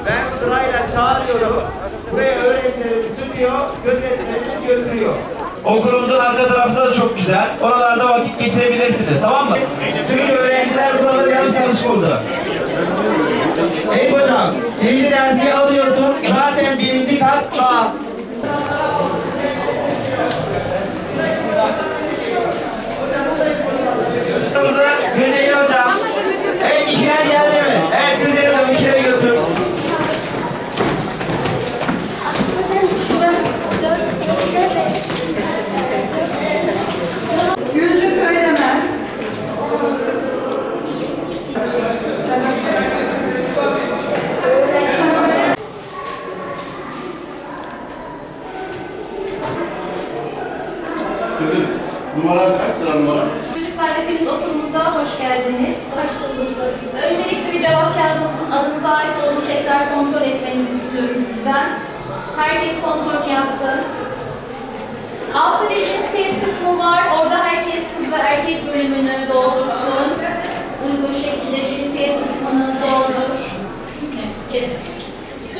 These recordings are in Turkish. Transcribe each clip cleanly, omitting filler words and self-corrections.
Ben sırayla çağırıyorum. Buraya öğrencilerimiz çıkıyor, gözetmenimiz götürüyor. Okulumuzun arka tarafı da çok güzel. Oralarda vakit geçirebilirsiniz, tamam mı? Çünkü öğrenciler burada biraz çalışma olacak. Eyüp hocam, birinci dersi alıyorsun. Zaten birinci kat sağ. Güzeli hocam. Evet, ikiler geldi mi? Evet, güzeli hocam, ikilere götür. Gülcü söylemez. Kızım, numaran kaç, sıra numara? Çocuklar hepiniz okulumuza hoş geldiniz. Hoş bulduk. Öncelikle bir cevap kağıdınızın adınıza ait olduğunu tekrar kontrol etmenizi istiyorum sizden. Herkes kontrolünü yapsın. Altta bir cinsiyet kısmı var. Orada herkes kız ve erkek bölümünü doldursun. Uygun şekilde cinsiyet kısmını doldur.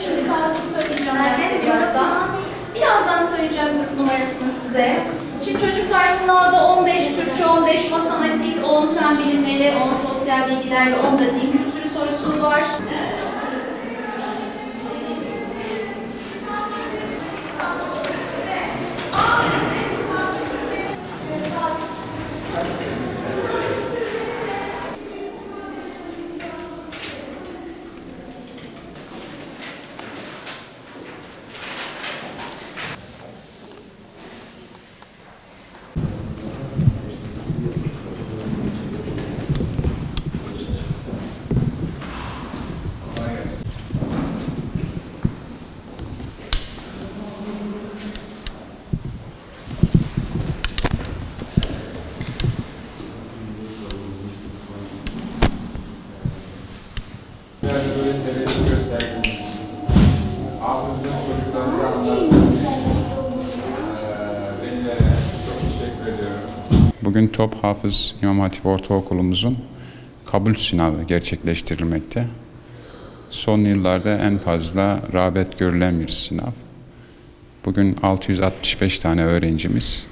Şimdi kalsın söyleyeceğim birazdan. Birazdan söyleyeceğim numarasını size. Şimdi çocuklar sınavda 15 Türkçe, 15 matematik, 10 fen bilimleri, 10 sosyal bilgiler ve 10 da din kültürü sorusu var. Bugün Top Hafız İmam Hatip Ortaokulumuzun kabul sınavı gerçekleştirilmekte. Son yıllarda en fazla rağbet görülen bir sınav. Bugün 665 tane öğrencimiz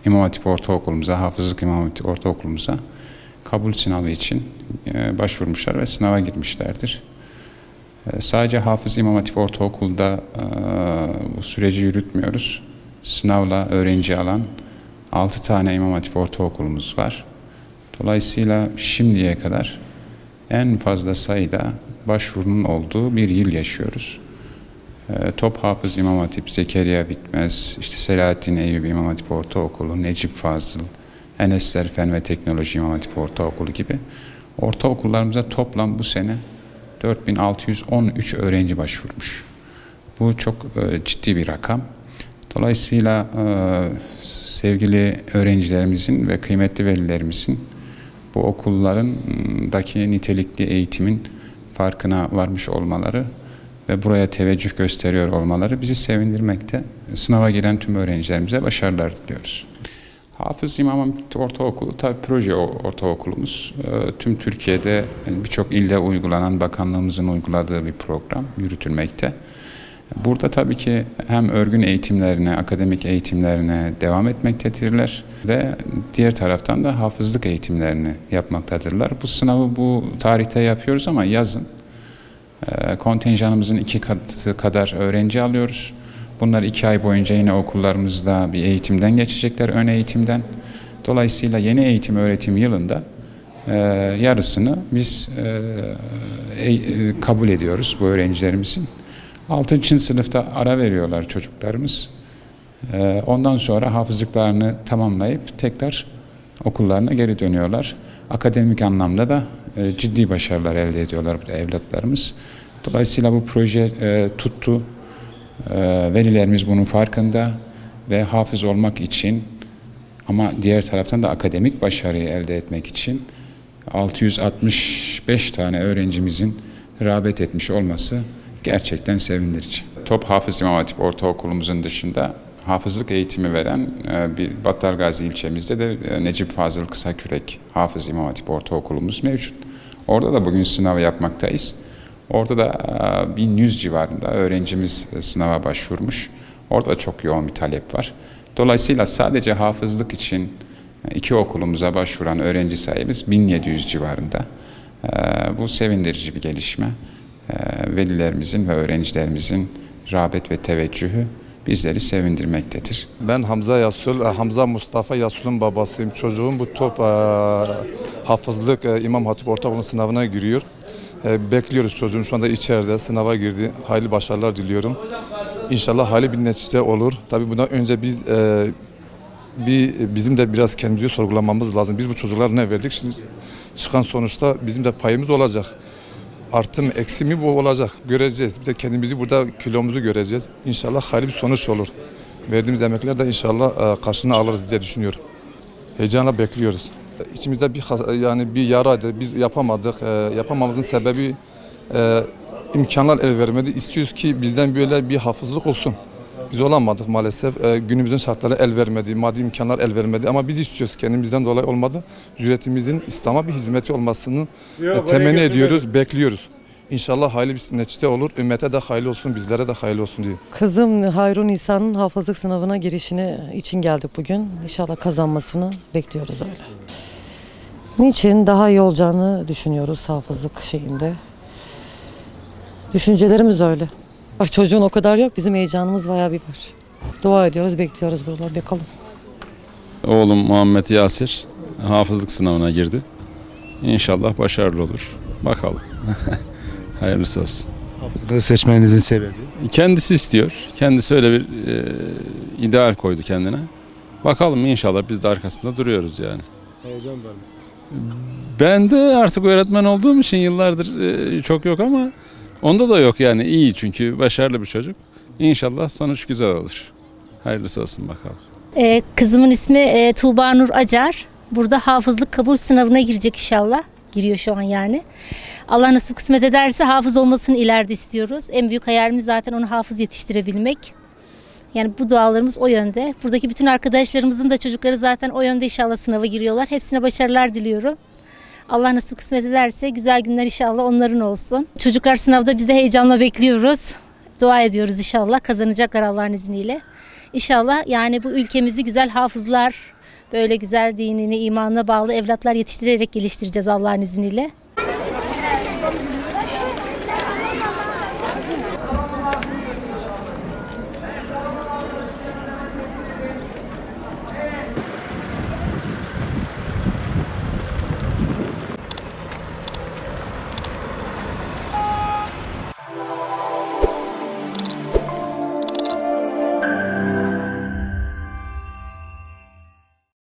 İmam Hatip Ortaokulumuza, Hafızlık İmam Hatip Ortaokulumuza kabul sınavı için başvurmuşlar ve sınava girmişlerdir. Sadece Hafız İmam Hatip Ortaokul'da bu süreci yürütmüyoruz. Sınavla öğrenci alan 6 tane İmam Hatip Ortaokulumuz var. Dolayısıyla şimdiye kadar en fazla sayıda başvurunun olduğu bir yıl yaşıyoruz. Top Hafız İmam Hatip, Zekeriya Bitmez, işte Selahattin Eyyubi İmam Hatip Ortaokulu, Necip Fazıl, Enesler Fen ve Teknoloji İmam Hatip Ortaokulu gibi ortaokullarımıza toplam bu sene 4613 öğrenci başvurmuş. Bu çok ciddi bir rakam. Dolayısıyla sevgili öğrencilerimizin ve kıymetli velilerimizin bu okullarındaki nitelikli eğitimin farkına varmış olmaları ve buraya teveccüh gösteriyor olmaları bizi sevindirmekte. Sınava giren tüm öğrencilerimize başarılar diliyoruz. Hafız İmam Hatip Ortaokulu tabii proje ortaokulumuz. Tüm Türkiye'de birçok ilde uygulanan, bakanlığımızın uyguladığı bir program yürütülmekte. Burada tabii ki hem örgün eğitimlerine, akademik eğitimlerine devam etmektedirler ve diğer taraftan da hafızlık eğitimlerini yapmaktadırlar. Bu sınavı bu tarihte yapıyoruz ama yazın kontenjanımızın 2 katı kadar öğrenci alıyoruz. Bunlar 2 ay boyunca yine okullarımızda bir eğitimden geçecekler, ön eğitimden. Dolayısıyla yeni eğitim öğretim yılında yarısını biz kabul ediyoruz bu öğrencilerimizin. 6. sınıfta ara veriyorlar çocuklarımız. Ondan sonra hafızlıklarını tamamlayıp tekrar okullarına geri dönüyorlar. Akademik anlamda da ciddi başarılar elde ediyorlar bu evlatlarımız. Dolayısıyla bu proje tuttu. Velilerimiz bunun farkında ve hafız olmak için ama diğer taraftan da akademik başarıyı elde etmek için 665 tane öğrencimizin rağbet etmiş olması gerçekten sevindirici. Top Hafız İmam Hatip Ortaokulumuzun dışında hafızlık eğitimi veren bir Battalgazi ilçemizde de Necip Fazıl Kısakürek Hafız İmam Hatip Ortaokulumuz mevcut. Orada da bugün sınavı yapmaktayız. Orada da 1100 civarında öğrencimiz sınava başvurmuş. Orada da çok yoğun bir talep var. Dolayısıyla sadece hafızlık için iki okulumuza başvuran öğrenci sayımız 1700 civarında. Bu sevindirici bir gelişme. Velilerimizin ve öğrencilerimizin rağbet ve teveccühü bizleri sevindirmektedir. Ben Hamza Yasul, Hamza Mustafa Yasul'un babasıyım. Çocuğum bu top hafızlık İmam Hatip Ortaokulu sınavına giriyor. Bekliyoruz, çocuğum şu anda içeride sınava girdi. Hayırlı başarılar diliyorum. İnşallah hayırlı bir netice olur. Tabii bundan önce bizim de biraz kendimizi sorgulamamız lazım. Biz bu çocuklara ne verdik? Şimdi çıkan sonuçta bizim de payımız olacak. Artı mı eksi mi bu olacak? Göreceğiz. Bir de kendimizi burada kilomuzu göreceğiz. İnşallah hayırlı bir sonuç olur. Verdiğimiz emekler de inşallah karşılığını alırız diye düşünüyorum. Heyecanla bekliyoruz. İçimizde bir yaraydı. Biz yapamadık. Yapamamızın sebebi imkanlar el vermedi. İstiyoruz ki bizden böyle bir hafızlık olsun. Biz olamadık maalesef. Günümüzün şartları el vermedi, maddi imkanlar el vermedi ama biz istiyoruz. Kendimizden dolayı olmadı. Cüretimizin İslam'a bir hizmeti olmasını temenni ediyoruz, bekliyoruz. İnşallah hayırlı bir netice olur. Ümmete de hayırlı olsun, bizlere de hayırlı olsun diyor. Kızım Hayrun İsa'nın hafızlık sınavına girişini için geldik bugün. İnşallah kazanmasını bekliyoruz öyle. Niçin? Daha iyi olacağını düşünüyoruz hafızlık şeyinde. Düşüncelerimiz öyle. Bak çocuğun o kadar yok, bizim heyecanımız bayağı bir var. Dua ediyoruz, bekliyoruz buralar, bakalım. Oğlum Muhammed Yasir hafızlık sınavına girdi. İnşallah başarılı olur. Bakalım. Hayırlısı olsun. Hafızlığı seçmenizin sebebi? Kendisi istiyor. Kendisi öyle bir ideal koydu kendine. Bakalım, inşallah biz de arkasında duruyoruz yani. Heyecan var mı? Ben de artık öğretmen olduğum için yıllardır çok yok ama onda da yok yani, iyi çünkü başarılı bir çocuk. İnşallah sonuç güzel olur. Hayırlısı olsun bakalım. Kızımın ismi Tuğba Nur Acar. Burada hafızlık kabul sınavına girecek inşallah. Giriyor şu an yani. Allah nasip kısmet ederse hafız olmasını ileride istiyoruz. En büyük hayalimiz zaten onu hafız yetiştirebilmek. Yani bu dualarımız o yönde. Buradaki bütün arkadaşlarımızın da çocukları zaten o yönde inşallah sınava giriyorlar. Hepsine başarılar diliyorum. Allah nasip kısmet ederse güzel günler inşallah onların olsun. Çocuklar sınavda biz de heyecanla bekliyoruz. Dua ediyoruz inşallah kazanacaklar Allah'ın izniyle. İnşallah yani bu ülkemizi güzel hafızlar, böyle güzel dinine, imanına bağlı evlatlar yetiştirerek geliştireceğiz Allah'ın izniyle.